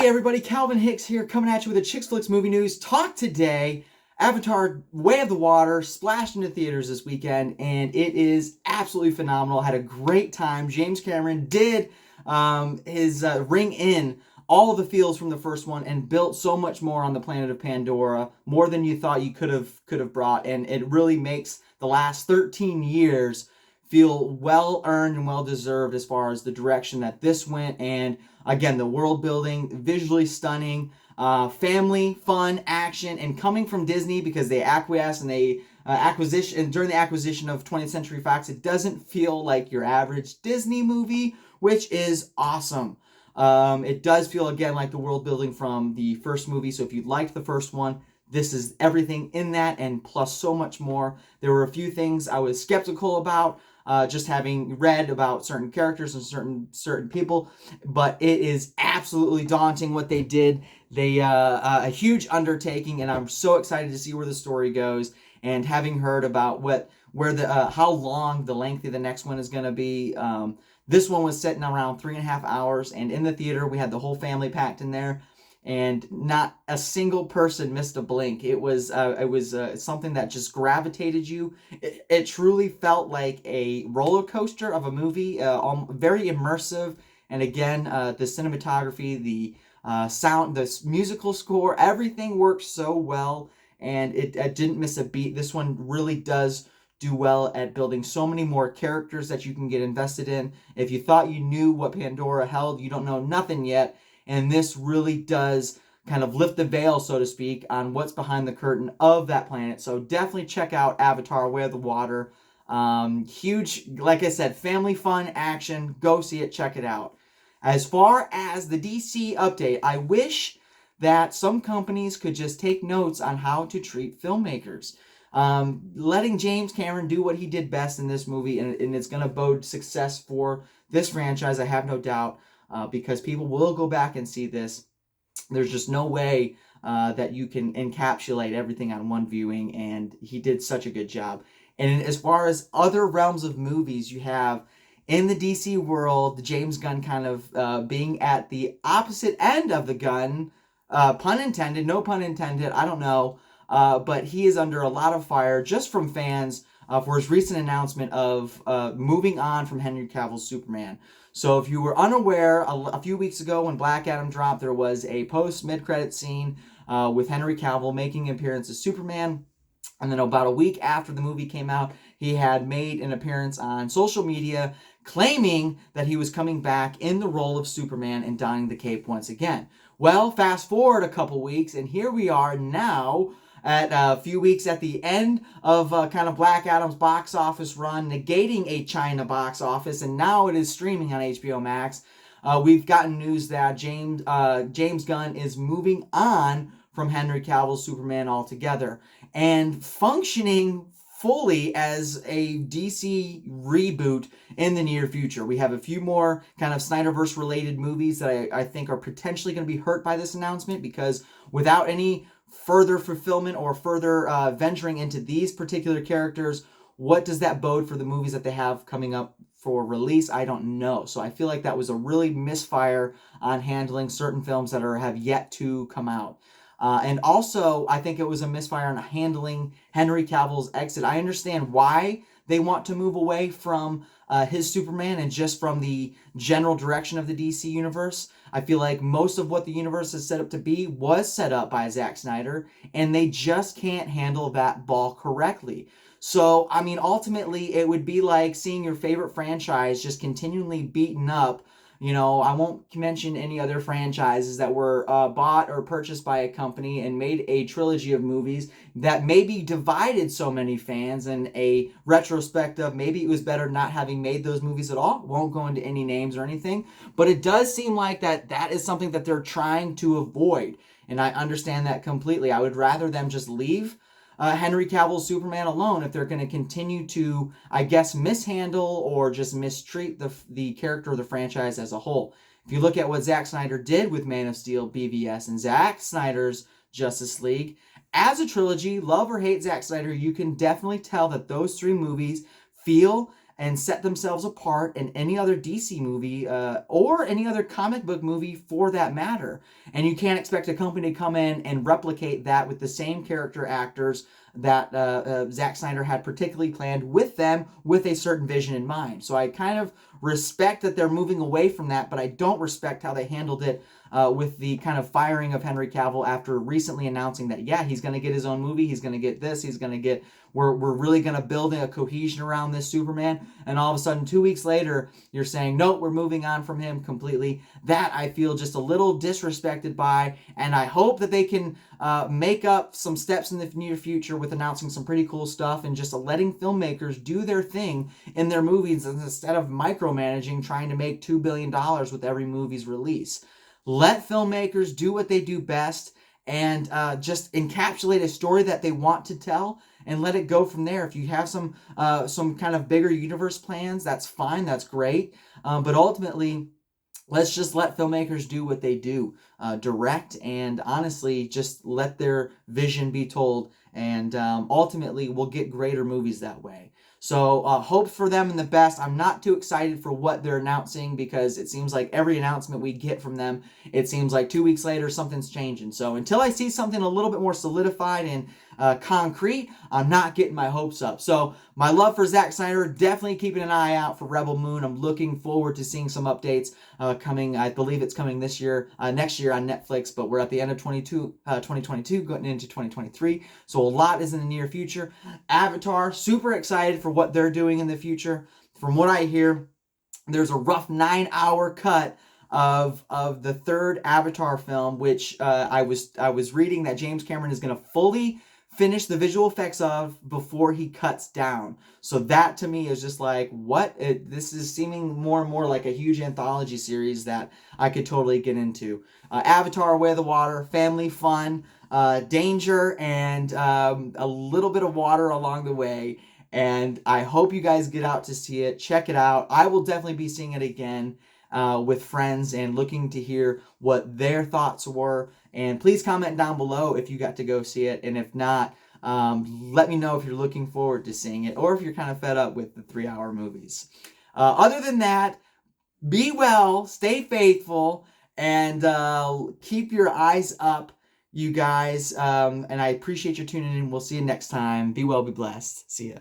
everybody, Calvin Hicks here, coming at you with a Chicks Flicks movie news talk today. Avatar Way of the Water splashed into theaters this weekend, and it is absolutely phenomenal. Had a great time. James Cameron did his ring in all of the feels from the first one and built so much more on the planet of Pandora, more than you thought you could have brought, and it really makes the last 13 years feel well earned and well deserved as far as the direction that this went. And again, the world building, visually stunning, family, fun, action, and coming from Disney, because they acquiesced and they during the acquisition of 20th Century Fox, it doesn't feel like your average Disney movie, which is awesome. It does feel again like the world building from the first movie. So if you liked the first one, this is everything in that and plus so much more. There were a few things I was skeptical about, just having read about certain characters and certain people, but it is absolutely daunting what they did. They a huge undertaking, and I'm so excited to see where the story goes. And having heard about how long the length of the next one is going to be, this one was sitting around 3.5 hours, and in the theater we had the whole family packed in there, and not a single person missed a blink. It was something that just gravitated you. It truly felt like a roller coaster of a movie, very immersive. And again, the cinematography, the sound, the musical score, everything worked so well, and it didn't miss a beat. This one really does do well at building so many more characters that you can get invested in. If you thought you knew what Pandora held, you don't know nothing yet. And this really does kind of lift the veil, so to speak, on what's behind the curtain of that planet. So definitely check out Avatar Way of the Water. Huge, like I said, family fun, action. Go see it, check it out. As far as the DC update, I wish that some companies could just take notes on how to treat filmmakers. Letting James Cameron do what he did best in this movie, and it's going to bode success for this franchise, I have no doubt. Because people will go back and see this. There's just no way that you can encapsulate everything on one viewing, and he did such a good job. And as far as other realms of movies, you have in the DC world, the James Gunn kind of being at the opposite end of the gun, pun intended, no pun intended, I don't know, but he is under a lot of fire just from fans for his recent announcement of moving on from Henry Cavill's Superman. So if you were unaware, a few weeks ago when Black Adam dropped, there was a post-mid-credit scene with Henry Cavill making an appearance as Superman. And then about a week after the movie came out, he had made an appearance on social media claiming that he was coming back in the role of Superman and donning the cape once again. Well, fast forward a couple weeks, and here we are now at a few weeks at the end of kind of Black Adam's box office run, negating a China box office, and now it is streaming on HBO Max. We've gotten news that James Gunn is moving on from Henry Cavill's Superman altogether and functioning fully as a DC reboot in the near future. We have a few more kind of Snyderverse related movies that I think are potentially going to be hurt by this announcement, because without any further fulfillment or further venturing into these particular characters, what does that bode for the movies that they have coming up for release? I don't know. So I feel like that was a really misfire on handling certain films that have yet to come out. And also, I think it was a misfire on handling Henry Cavill's exit. I understand why they want to move away from his Superman and just from the general direction of the DC universe. I feel like most of what the universe is set up to be was set up by Zack Snyder, and they just can't handle that ball correctly. So, I mean, ultimately, it would be like seeing your favorite franchise just continually beaten up. You know, I won't mention any other franchises that were bought or purchased by a company and made a trilogy of movies that maybe divided so many fans. And a retrospective, maybe it was better not having made those movies at all. Won't go into any names or anything. But it does seem like that is something that they're trying to avoid. And I understand that completely. I would rather them just leave Henry Cavill's Superman alone if they're going to continue to, I guess, mishandle or just mistreat the character of the franchise as a whole. If you look at what Zack Snyder did with Man of Steel, BVS, and Zack Snyder's Justice League, as a trilogy, love or hate Zack Snyder, you can definitely tell that those three movies feel and set themselves apart in any other DC movie or any other comic book movie for that matter. And you can't expect a company to come in and replicate that with the same character actors that Zack Snyder had particularly planned with them with a certain vision in mind. So I kind of respect that they're moving away from that, but I don't respect how they handled it with the kind of firing of Henry Cavill after recently announcing that, yeah, he's going to get his own movie, he's going to get this, he's going to get, we're really going to build a cohesion around this Superman, and all of a sudden 2 weeks later, you're saying, nope, we're moving on from him completely. That I feel just a little disrespected by, and I hope that they can make up some steps in the near future with announcing some pretty cool stuff and just letting filmmakers do their thing in their movies instead of micromanaging, trying to make $2 billion with every movie's release. Let filmmakers do what they do best and just encapsulate a story that they want to tell and let it go from there. If you have some kind of bigger universe plans, that's fine, that's great. But ultimately, let's just let filmmakers do what they do, direct, and honestly, just let their vision be told. And ultimately, we'll get greater movies that way. So hope for them in the best. I'm not too excited for what they're announcing because it seems like every announcement we get from them, it seems like 2 weeks later something's changing. So until I see something a little bit more solidified and concrete, I'm not getting my hopes up. So my love for Zack Snyder, definitely keeping an eye out for Rebel Moon. I'm looking forward to seeing some updates coming. I believe it's coming this year, next year on Netflix, but we're at the end of 2022, going into 2023. So a lot is in the near future. Avatar, super excited for what they're doing in the future. From what I hear, there's a rough 9-hour cut of the third Avatar film, which I was reading that James Cameron is going to fully finish the visual effects of before he cuts down. So that to me is just like, what? This is seeming more and more like a huge anthology series that I could totally get into. Avatar, Way of the Water, family fun, danger, and a little bit of water along the way. And I hope you guys get out to see it. Check it out. I will definitely be seeing it again with friends and looking to hear what their thoughts were. And please comment down below if you got to go see it. And if not, let me know if you're looking forward to seeing it or if you're kind of fed up with the 3-hour movies. Other than that, be well, stay faithful, and keep your eyes up, you guys. And I appreciate you tuning in. We'll see you next time. Be well, be blessed. See ya.